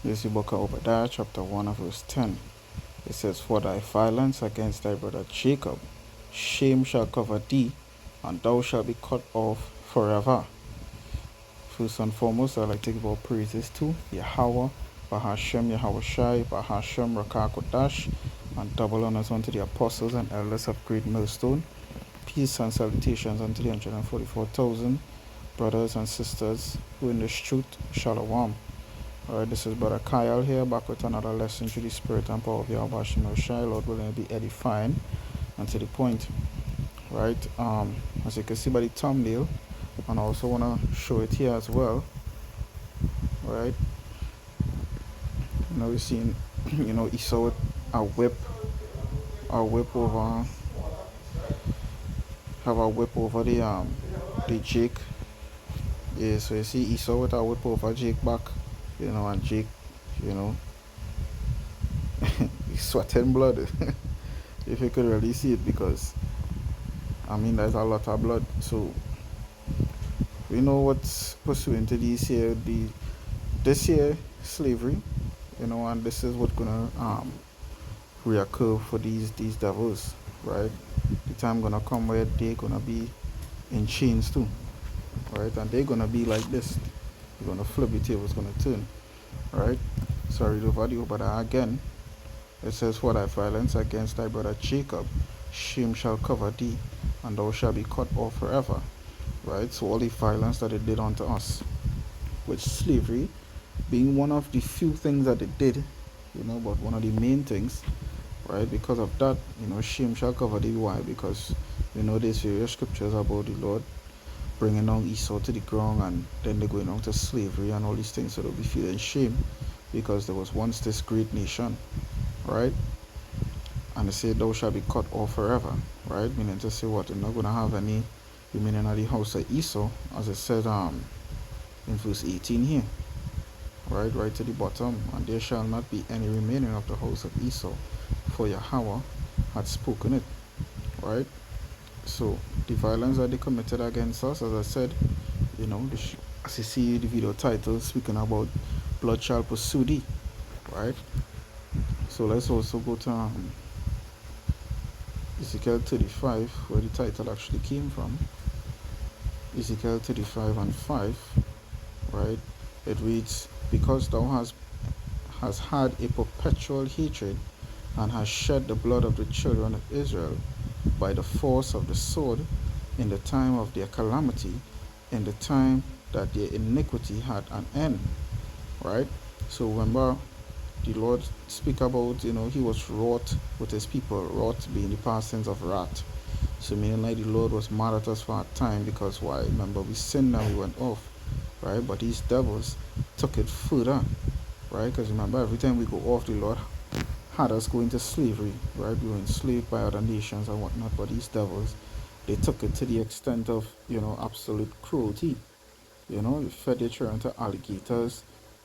This is the book of Obadiah, chapter 1, verse 10. It says, For thy violence against thy brother Jacob, shame shall cover thee, and thou shalt be cut off forever. First and foremost, I'd like to give our praises to Yahweh, Bahashem, Yahweh Shai, Bahashem, Rakakodash, and double honors unto the apostles and elders of Great Millstone. Peace and salutations unto the 144,000 brothers and sisters who in this truth, Shalom. Alright, this is Brother Kyle here, back with another lesson to the spirit and power of Yahweh Shai. Lord willing, be edifying and to the point. Right, as you can see by the thumbnail, and I also want to show it here as well. Right, we've seen, Esau with a whip over, have a whip over the Jake. Yeah, so you see Esau with a whip over Jake back, and Jake, he's sweating blood. If you could really see it, because there's a lot of blood. So we know what's pursuing to this year slavery, and this is what's gonna reoccur for these devils, right? The time gonna come where they're gonna be in chains too, right? And they're gonna be like this. They're gonna flip the tables, gonna turn, right? Sorry, the video, but again, it says, For thy violence against thy brother Jacob, shame shall cover thee, and thou shalt be cut off forever. Right? So all the violence that it did unto us, with slavery being one of the few things that it did, but one of the main things, right? Because of that, shame shall cover thee. Why? Because there's various scriptures about the Lord bringing down Esau to the ground, and then they're going on to slavery and all these things, so they'll be feeling shame because there was once this great nation, right? And they say, thou shalt be cut off forever, right? Meaning to say what? They're not going to have any remaining at the house of Esau, as it said in verse 18 here, right to the bottom. And there shall not be any remaining of the house of Esau, for Yahweh had spoken it, right? So the violence that they committed against us, as I said, as you see the video title speaking about blood shall pursue thee, right? So let's also go to Ezekiel 35, where the title actually came from. Ezekiel 35 and 5, right? It reads, Because thou hast had a perpetual hatred, and hast shed the blood of the children of Israel by the force of the sword in the time of their calamity, in the time that their iniquity had an end, right? So remember, the Lord speak about, he was wroth with his people, wrath being the past tense of wrath. So meaning like the Lord was mad at us for a time, because why? Remember, we sinned and we went off, right? But these devils took it further, right? Because remember, every time we go off, the Lord had us go into slavery, right? We were enslaved by other nations and whatnot, but these devils, they took it to the extent of, absolute cruelty. They fed their children to alligators,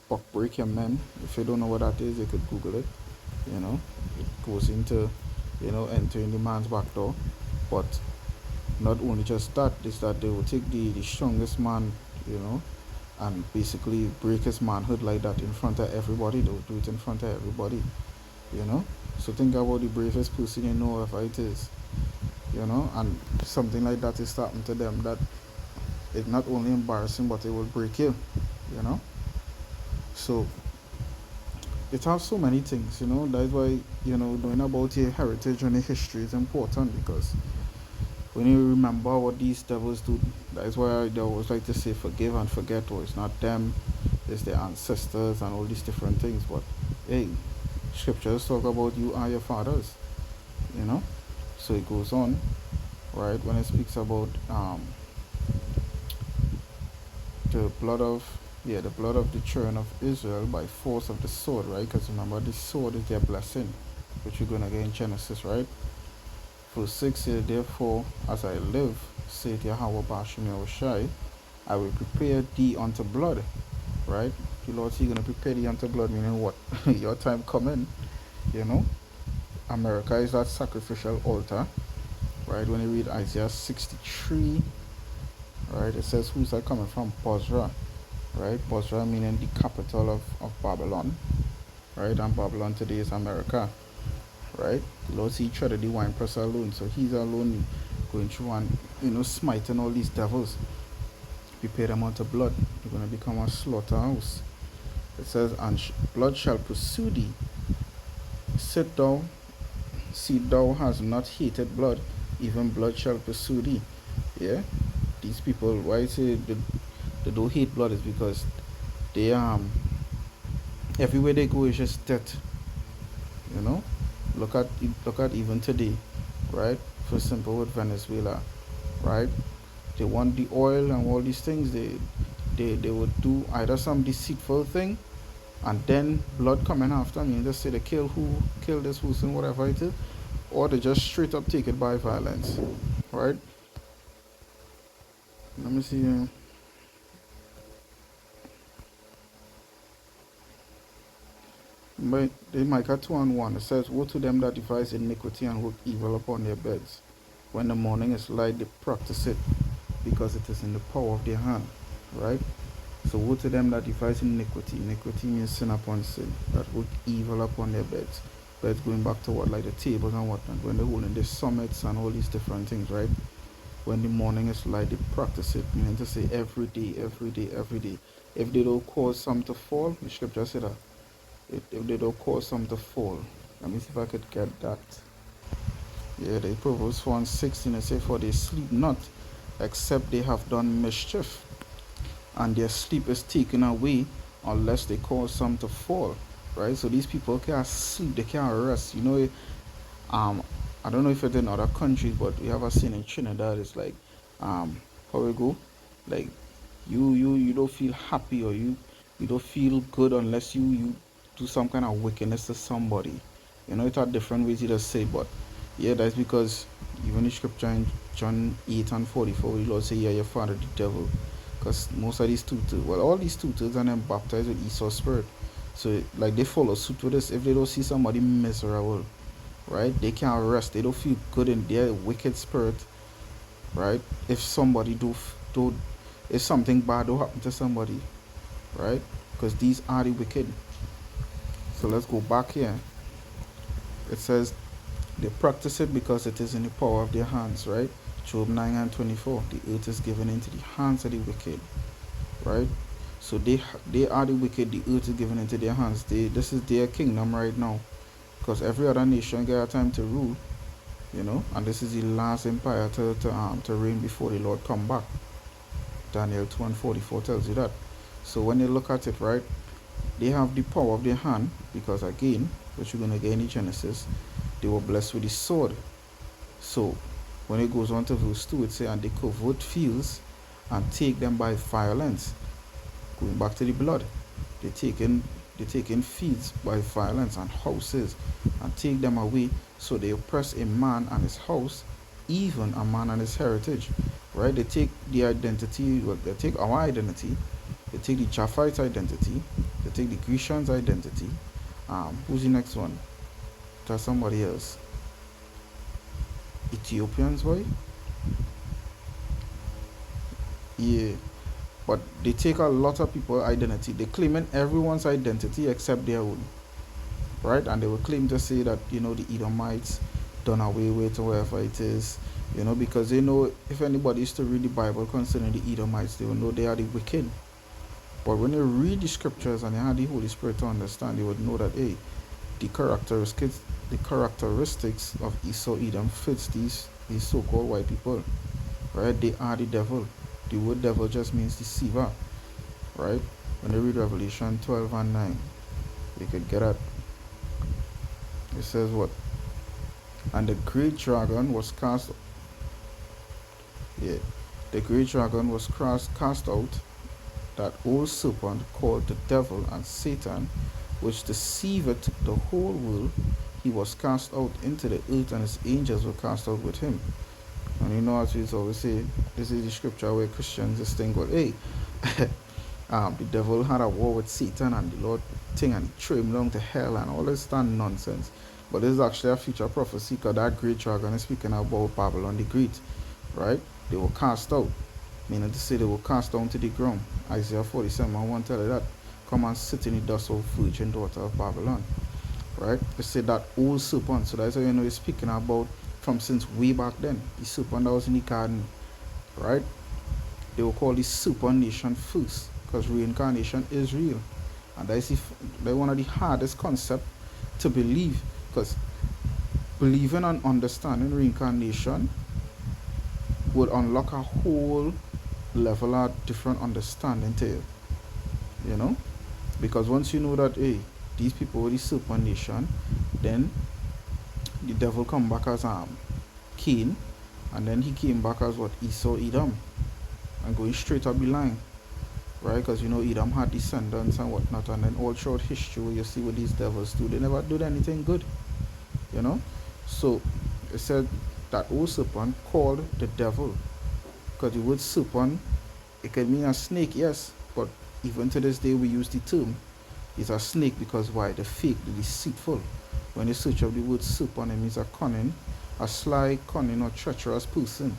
buck break your men. If you don't know what that is, you could Google it. It goes into, entering the man's back door. But not only just that, is that they will take the strongest man, and basically break his manhood like that in front of everybody. They will do it in front of everybody, So think about the bravest person whoever it is, and something like that is happening to them, that it's not only embarrassing, but it will break you, So it has so many things, That's why, knowing about your heritage and your history is important, because when you remember what these devils do, that's why they always like to say forgive and forget, or it's not them, it's their ancestors and all these different things. But hey, scriptures talk about you are your fathers, So it goes on, right, when it speaks about the blood of the children of Israel by force of the sword, right? Because remember, the sword is their blessing, which you're gonna get in Genesis, right? Verse 6 says, Therefore, as I live, saith Yahweh Bashem Yahushai, I will prepare thee unto blood, right? The Lord says, He's going to prepare thee unto blood, meaning what? Your time coming, America is that sacrificial altar, right? When you read Isaiah 63, right, it says, who's that coming from? Bozrah, right? Bosra meaning the capital of Babylon, right? And Babylon today is America, right? The Lord see each other the wine press alone, so he's alone going through and smiting all these devils. Prepare them unto blood. They're gonna become a slaughterhouse. It says, and blood shall pursue thee. Sit thou, see thou hast not hated blood, even blood shall pursue thee. Yeah, these people, why I say they don't hate blood is because they everywhere they go is just death. You know, look at even today, right? For simple with Venezuela, right? They want the oil and all these things. They would do either some deceitful thing, and then blood coming after. I mean, just say they kill this person, whatever it is, or they just straight up take it by violence, right? Let me see. But in Micah 2 and 1, it says, woe to them that devise iniquity and work evil upon their beds. When the morning is light, they practice it, because it is in the power of their hand, right? So woe to them that devise iniquity. Iniquity means sin upon sin, that work evil upon their beds. Beds going back to what, like the tables and whatnot, when they're holding the summits and all these different things, right? When the morning is light, they practice it, meaning to say every day, every day, every day. If they don't cause some to fall, the scripture said that. If they don't cause some to fall. Let me see if I could get that. Yeah, the Proverbs 1:16, it says, for they sleep not, except they have done mischief, and their sleep is taken away unless they cause some to fall. Right? So these people can't sleep, they can't rest. Um, I don't know if it's in other countries, but we have a scene in Trinidad. It's like, how we go, like you don't feel happy, or you don't feel good unless you do some kind of wickedness to somebody. It's a different ways you just say, but yeah, that's because even the scripture in John 8 and 44, the Lord say, yeah, your father the devil, because most of these tutors, well, all these tutors and them baptized with Esau's spirit. So like they follow suit with this. If they don't see somebody miserable, right, they can't rest, they don't feel good in their wicked spirit, right? If somebody do if something bad do happen to somebody, right? Because these are the wicked. So let's go back here. It says they practice it because it is in the power of their hands, right? Job 9 and 24. The earth is given into the hands of the wicked, right? So they are the wicked. The earth is given into their hands. This is their kingdom right now, because every other nation get a time to rule, and this is the last empire to reign before the Lord come back. Daniel 2 and 44 tells you that. So when you look at it, right, they have the power of their hand, because again, which you're gonna get in Genesis, they were blessed with the sword. So when it goes on to verse 2, it says, and they covered fields and take them by violence. Going back to the blood, they taken fields by violence and houses, and take them away. So they oppress a man and his house, even a man and his heritage. Right? They take the identity, well, they take our identity, they take the Japhites' identity, they take the Grecians' identity. Who's the next one? That's somebody else. Ethiopians, boy. Yeah. But they take a lot of people's identity. They claiming everyone's identity except their own. Right? And they will claim to say that, the Edomites done away with, or whatever it is. Because they know, if anybody is to read the Bible concerning the Edomites, they will know they are the wicked. But when you read the scriptures and you have the Holy Spirit to understand, you would know that, hey, the characteristics of Esau Edom fits these so-called white people. Right? They are the devil. The word devil just means deceiver. Right? When you read Revelation 12 and 9, you could get at. It says what? And the great dragon was cast. Yeah. The great dragon was cast out, that old serpent called the devil and Satan, which deceiveth the whole world. He was cast out into the earth, and his angels were cast out with him. And as we always say, this is the scripture where Christians just think, well, hey, the devil had a war with Satan, and the Lord thing, and he threw him down to hell, and all this nonsense. But this is actually a future prophecy, because that great dragon is speaking about Babylon the Great, right? They were cast out. meaning to say they were cast down to the ground. Isaiah 47 and 1 tell you that. Come and sit in the dust, O virgin daughter of Babylon. Right? They say that old serpent. So that's how you know he's speaking about from since way back then. The serpent that was in the garden. Right? They will call this super nation first because reincarnation is real. And that's one of the hardest concepts to believe, because believing and understanding reincarnation would unlock a whole level of different understanding to you. You know? Because once you know that, hey, these people were the super nation, then the devil come back as Cain, and then he came back as what? Esau, Edom, and going straight up the line. Right? Because you know Edom had descendants and whatnot, and then all throughout history you see what these devils do, they never did anything good. You know? So it said that old serpent called the devil, because the word serpent, it can mean a snake, yes, but even to this day we use the term it's a snake because why? The fake, the deceitful. When you search up the word serpent, it means a cunning, a sly, cunning, or treacherous person.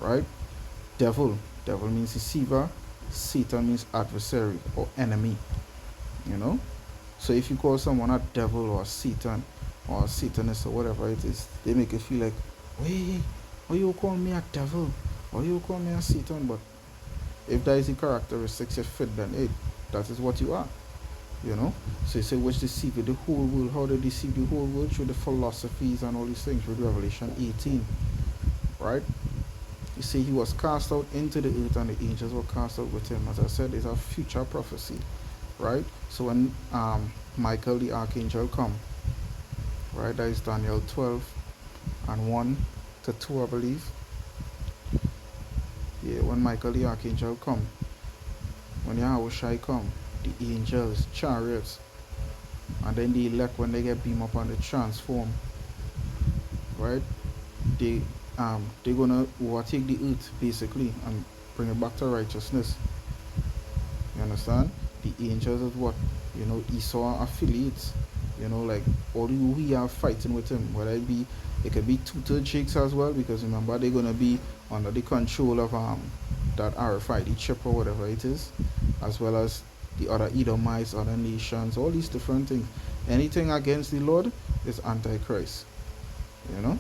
Right? Devil. Devil means deceiver. Satan means adversary or enemy. You know? So if you call someone a devil or a Satan or a Satanist or whatever it is, they make it feel like, wait, why you call me a devil? Or you call me a Satan? But if that is the characteristics you fit, then hey, that is what you are. You know? So you say, which deceive the whole world? How they deceive the whole world? Through the philosophies and all these things. Through Revelation 18. Right? You see, he was cast out into the earth and the angels were cast out with him. As I said, it's a future prophecy. Right? So when Michael the archangel come, right, that is Daniel 12 and 1 to 2, I believe. Yeah, when Michael the archangel come, when Yahushai come, the angels, chariots, and then the elect, when they get beamed up and they transform, right, they're gonna overtake the earth basically and bring it back to righteousness. You understand? The angels is what, you know, Esau affiliates, you know, like all who we are fighting with him, whether it could be two-third shakes as well, because remember they're gonna be under the control of that RFID chip or whatever it is, as well as the other Edomites, other nations, all these different things. Anything against the Lord is Antichrist. You know?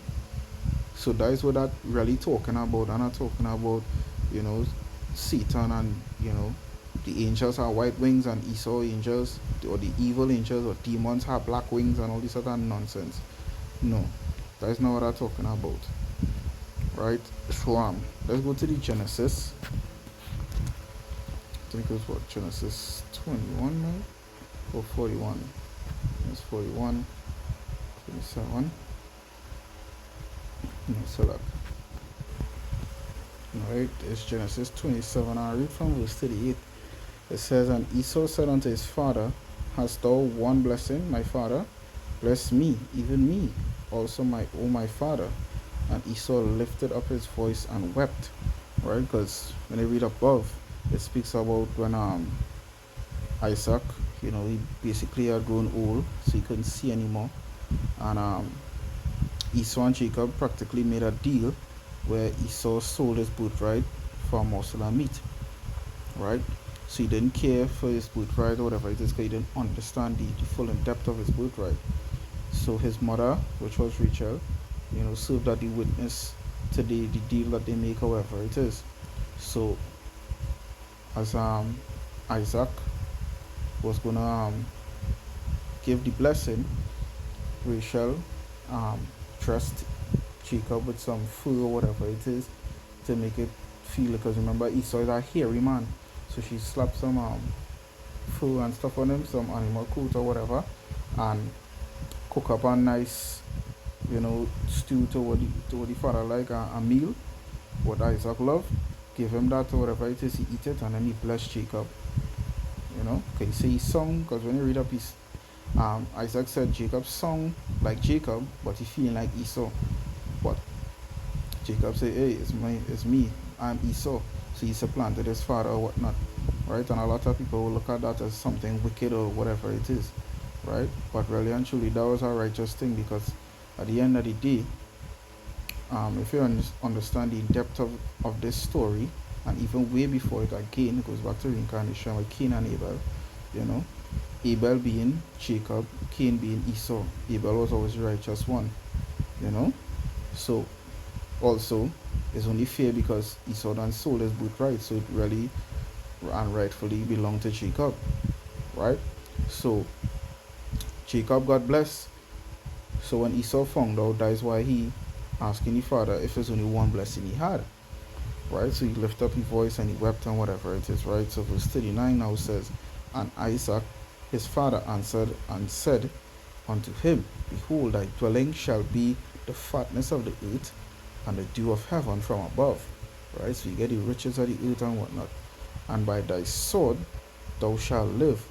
So that is what that really talking about. I'm not talking about, you know, Satan and, you know, the angels have white wings and Esau angels, or the evil angels or demons have black wings and all this other nonsense. No, that is not what I'm talking about. Right? So let's go to the Genesis. I think it was what, Genesis 21, right? Or 41. It's 41, 27. No, select. Alright, it's Genesis 27. I read from verse 38. It says, and Esau said unto his father, hast thou one blessing, my father? Bless me, even me, also my father. And Esau lifted up his voice and wept. Right? Because when you read above, it speaks about when Isaac, you know, he basically had grown old, so he couldn't see anymore. And Esau and Jacob practically made a deal where Esau sold his birthright for a morsel of meat. Right? So he didn't care for his birthright or whatever it is, because he didn't understand the full and depth of his birthright. So his mother, which was Rachel, you know, served as the witness to the deal that they make, however it is. So as Isaac was gonna give the blessing, Rachel dressed Jacob with some fur or whatever it is to make it feel, because remember Esau is a hairy man, so she slapped some fur and stuff on him, some animal coat or whatever, and cook up a nice, you know, stew to what the father like, a meal, what Isaac loved. Give him that or whatever it is, he eat it, and then he blessed Jacob. You know, okay, so he sung, because when you read up his Isaac said Jacob sung like Jacob, but he feeling like Esau. But Jacob said, hey, it's me, I'm Esau. So he supplanted his father or whatnot, right? And a lot of people will look at that as something wicked or whatever it is, right? But really and truly, that was a righteous thing, because at the end of the day, if you understand the depth of this story, And even way before it again, it goes back to reincarnation with Cain and Abel. You know, Abel being Jacob, Cain being Esau. Abel was always the righteous one. You know, so also it's only fair because Esau done sold his birthright, so it really and rightfully belonged to Jacob, right? So Jacob got blessed. So when Esau found out, that is why he asking the father if there's only one blessing he had, right? So he lifted up his voice and he wept and whatever it is, right? So verse 39 now says, and Isaac his father answered and said unto him, behold, thy dwelling shall be the fatness of the earth and the dew of heaven from above, right? So you get the riches of the earth and whatnot. And by thy sword thou shalt live,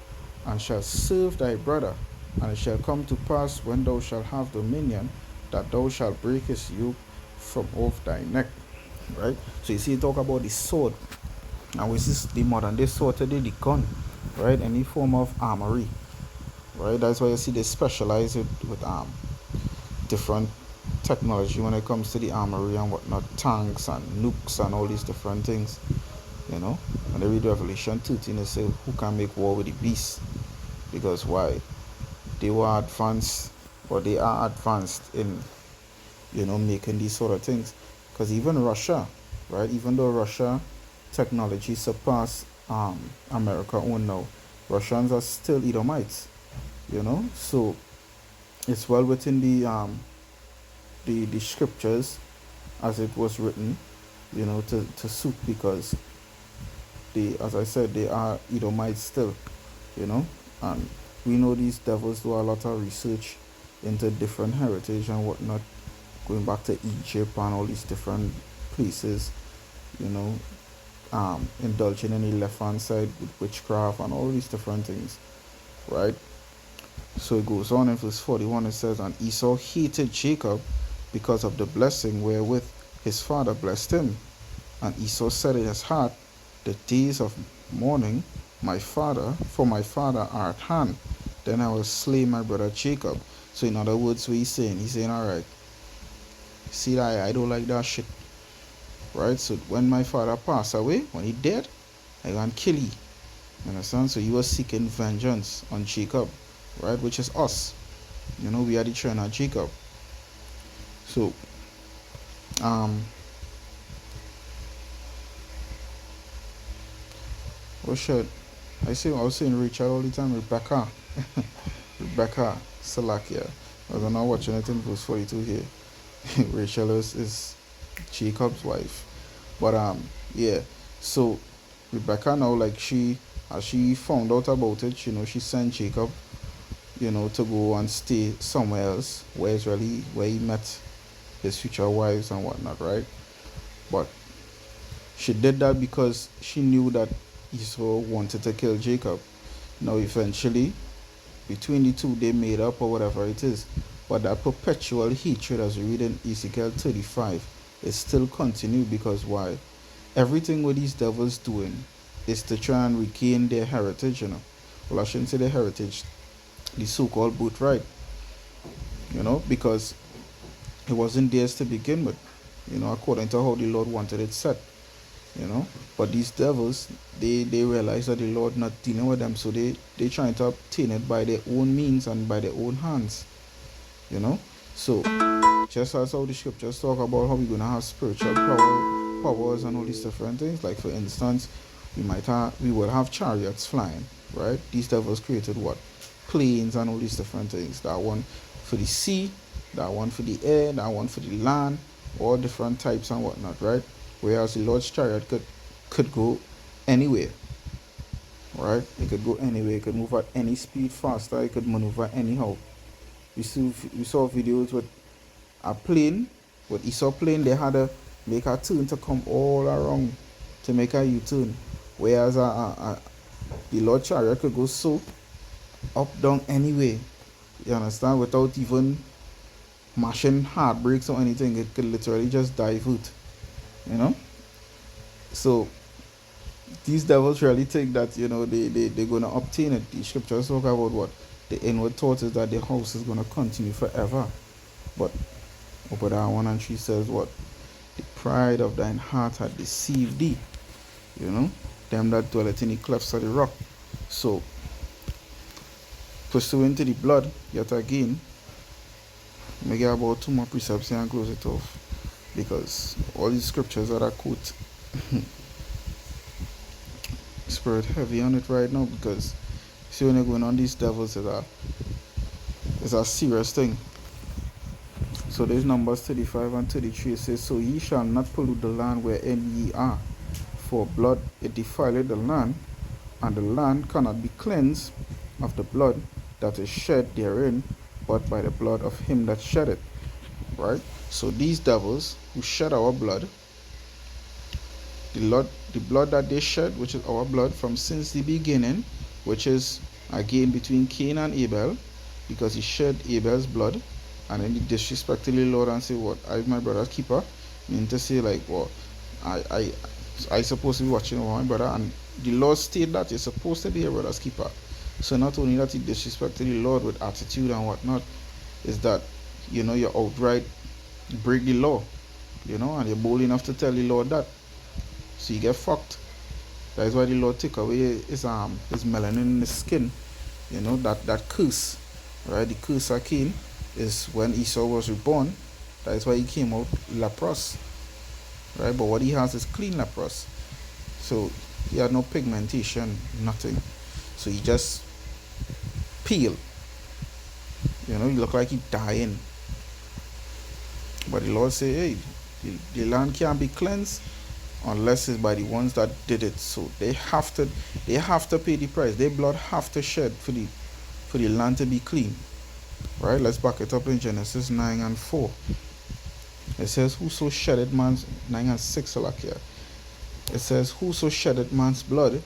and shalt serve thy brother. And it shall come to pass, when thou shalt have dominion, that thou shalt break his yoke from off thy neck. Right? So you see, talk about the sword. And which is the modern day sword today, the gun. Right? Any form of armory. Right? That's why you see they specialize it with different technology when it comes to the armory and whatnot, tanks and nukes and all these different things. You know, when they read Revelation 13, they say, who can make war with the beast? Because why? They were advanced, or they are advanced in, making these sort of things. Because even Russia, right, even though Russia technology surpass America own now, Russians are still Edomites, so it's well within the scriptures as it was written, to suit, because as I said, they are Edomites still, and we know these devils do a lot of research into different heritage and whatnot, going back to Egypt and all these different places, indulging in the left hand side with witchcraft and all these different things, right? So it goes on in verse 41, it says, and Esau hated Jacob because of the blessing wherewith his father blessed him. And Esau said in his heart, the days of mourning for my father are at hand. Then I will slay my brother Jacob. So in other words, what he's saying, all right, see that I don't like that shit. Right? So when my father passed away, when he dead, I gonna kill he. You understand? So he was seeking vengeance on Jacob, right? Which is us. We are the children of Jacob. So what should I was saying Richard all the time, Rebecca. Rebecca Salakia. I was not watching it in verse 42 here. Rachel is Jacob's wife. But yeah. So Rebecca now, like, as she found out about it, she sent Jacob, to go and stay somewhere else where he met his future wives and whatnot, right? But she did that because she knew that Esau wanted to kill Jacob. Now eventually, between the two, they made up or whatever it is. But that perpetual hatred, as we read in Ezekiel 35, is still continued, because why? Everything what these devils doing is to try and regain their heritage, Well, I shouldn't say their heritage, the so-called birthright, because it wasn't theirs to begin with, according to how the Lord wanted it set, But these devils, they realize that the Lord not dealing with them, so they trying to obtain it by their own means and by their own hands, So just as how the scriptures talk about how we're gonna have spiritual powers and all these different things. Like for instance, we will have chariots flying, right? These devils created what? Planes and all these different things. That one for the sea, that one for the air, that one for the land, all different types and whatnot, right? Whereas the Lord's chariot could go anywhere, right? It could go anywhere. It could move at any speed faster. It could maneuver anyhow. We saw videos with a plane, with Esau plane. They had to make a turn to come all around to make a U-turn. Whereas the Lord chariot could go so up, down, anyway. You understand? Without even mashing hard brakes or anything. It could literally just divert. So these devils really think that they're gonna obtain it. The scriptures talk about what the inward thought is, that the house is gonna continue forever. But Obadiah 1:3 says what? The pride of thine heart had deceived thee. you know, them that dwelleth in the clefts of the rock. So, pursuing to the blood, yet again, me get about two more precepts and close it off. Because all these scriptures that I quote, spirit heavy on it right now, because see when you're going on these devils is a serious thing. So there's Numbers 35 and 33. It says, so ye shall not pollute the land wherein ye are, for blood it defileth the land, and the land cannot be cleansed of the blood that is shed therein, but by the blood of him that shed it. Right? So these devils who shed our blood, the blood that they shed, which is our blood from since the beginning, which is again between Cain and Abel, because he shed Abel's blood, and then he disrespected the Lord and say, what, I my brother's keeper, mean to say like, well, I I I supposed to be watching over my brother, and the Lord stated that you're supposed to be a brother's keeper. So not only that he disrespected the Lord with attitude and whatnot, is that you outright break the law, and you're bold enough to tell the Lord that. So you get fucked. That is why the Lord take away his melanin in his skin. That curse. Right? The curse of Cain is when Esau was reborn. That is why he came out leprous. Right? But what he has is clean leprous. So he had no pigmentation, nothing. So he just peel. He look like he dying. But the Lord say, hey, the land can't be cleansed unless it's by the ones that did it. So they have to pay the price. Their blood have to shed for the land to be clean. Right? Let's back it up in Genesis 9 and 4. It says, whoso shedded man's 9 and 6 here. It says, whoso shedded man's blood,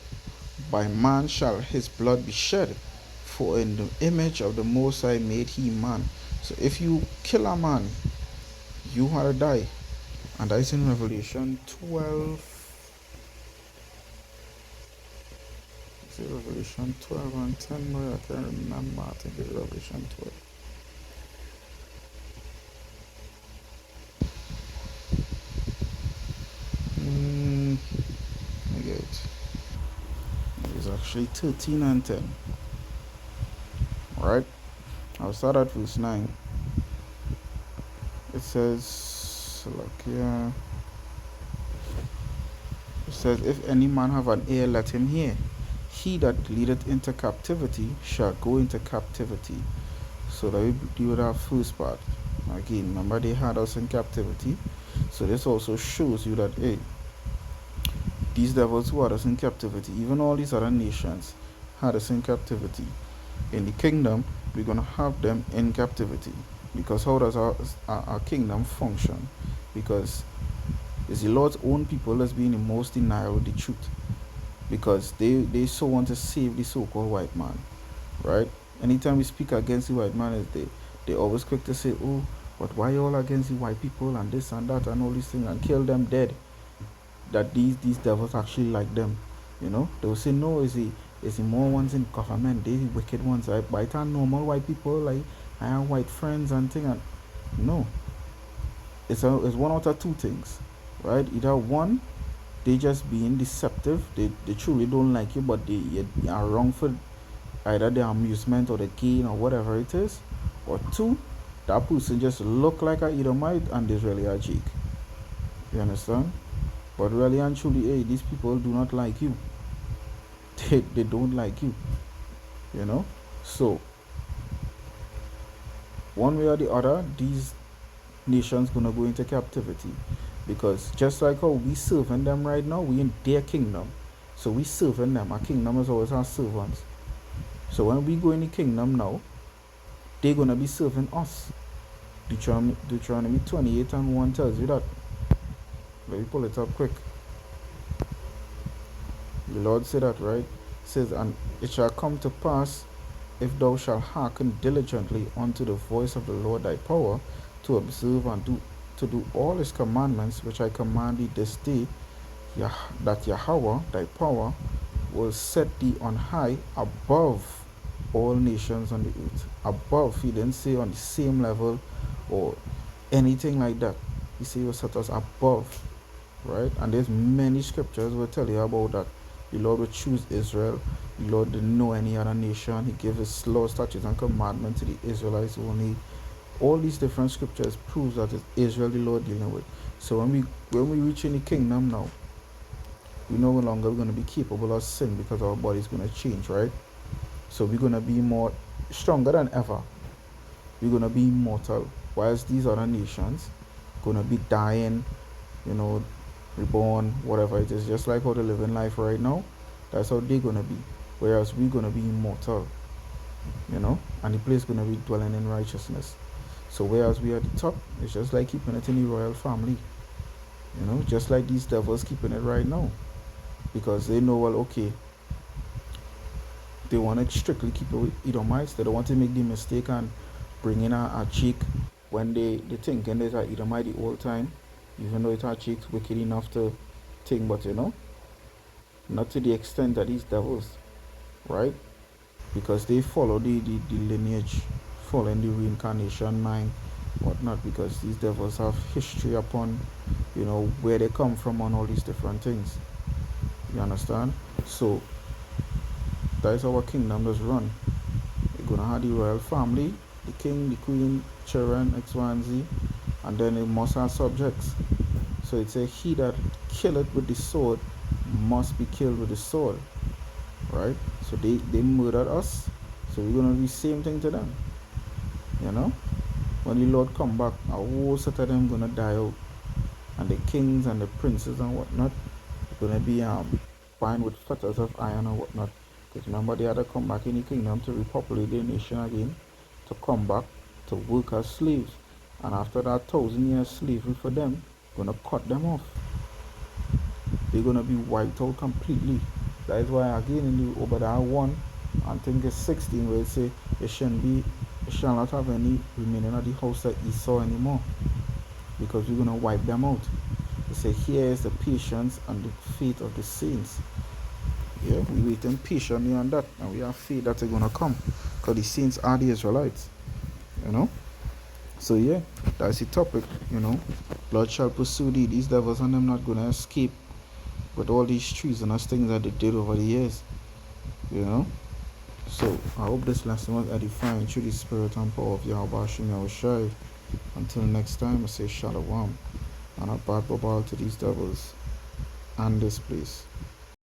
by man shall his blood be shed. For in the image of the Most High made he man. So if you kill a man, you are to die. And that is in Revelation 12. Is it Revelation 12 and 10? No, I can't remember. I think it's Revelation 12. I get it. It's actually 13 and 10. Alright? I'll start at verse 9. It says, it says, if any man have an ear, let him hear. He that leadeth into captivity shall go into captivity. So that we deal with our first part. Again, remember they had us in captivity. So this also shows you that, hey, these devils who had us in captivity, even all these other nations had us in captivity. In the kingdom, we're going to have them in captivity. Because how does our kingdom function? Because it's the Lord's own people that's being the most denial of the truth. Because they so want to save the so-called white man. Right? Anytime we speak against the white man, they always quick to say, oh, but why all against the white people and this and that and all these things and kill them dead? That these devils actually like them. They will say, no, it's the more ones in government, they the wicked ones. Right? White and normal white people, like I have white friends and things. And no, it's one out of two things, right? Either one, they just being deceptive. They truly don't like you, but they are wrong for either the amusement or the gain or whatever it is. Or two, that person just look like a Edomite and is really a Jake. You understand? But really and truly, hey, these people do not like you. They don't like you. So one way or the other, these nations gonna go into captivity. Because just like how we serving them right now, we in their kingdom. So we serving them. Our kingdom is always our servants. So when we go in the kingdom now, they're gonna be serving us. Deuteronomy 28 and 1 tells you that. Let me pull it up quick. The Lord said that, right? It says, and it shall come to pass, if thou shalt hearken diligently unto the voice of the Lord thy power, to observe and to do all his commandments which I command thee this day, that Yahweh thy power will set thee on high above all nations on the earth. Above, he didn't say on the same level or anything like that. He said he will set us above. right? And there's many scriptures will tell you about that. The Lord will choose Israel. The Lord didn't know any other nation. He gave his law, statutes, and commandments to the Israelites only. All these different scriptures proves that it's Israel the Lord dealing with. So when we reach in the kingdom now, we no longer going to be capable of sin because our body's going to change, right? So we're going to be more stronger than ever. We're going to be immortal, whilst these other nations going to be dying, you know, reborn, whatever it is, just like how they live in life right now. That's how they're going to be. Whereas we're going to be immortal, and the place going to be dwelling in righteousness. So whereas we are at the top, it's just like keeping it in the royal family, just like these devils keeping it right now. Because they know, well, okay, they want to strictly keep it with Edomites. They don't want to make the mistake and bring in a cheek when they thinking there's a Edomite the whole time, even though it's a cheek's wicked enough to think, but not to the extent that these devils, right? Because they follow the lineage, following the reincarnation mind, whatnot, because these devils have history upon, where they come from on all these different things. You understand? So that is how our kingdom does run. You're gonna have the royal family, the king, the queen, children, X, Y, and Z, and then it must have subjects. So it's a he that killeth with the sword must be killed with the sword, right? So they murdered us, so we're gonna do the same thing to them. You know, when the Lord come back, a whole set of them gonna die out, and the kings and the princes and whatnot gonna be bound with fetters of iron and whatnot. Because remember, they had to come back in the kingdom to repopulate the nation again, to come back to work as slaves. And after that 1,000 years slavery for them, gonna cut them off. They're gonna be wiped out completely. That is why again in the Obadiah 1, I think it's 16, where it say it shall not have any remaining of the house of Esau anymore, because we're gonna wipe them out. It say here is the patience and the faith of the saints. Yeah, we waiting patiently on that, and we have faith that they're gonna come, because the saints are the Israelites. You know. So yeah, that's the topic. Blood shall pursue thee. These devils and them not gonna escape with all these treasonous things that they did over the years. You know. So I hope this lesson was edifying through the spirit and power of Yahweh Hashem Yahushai. Until next time, I say shalom and a bad babal to these devils and this place.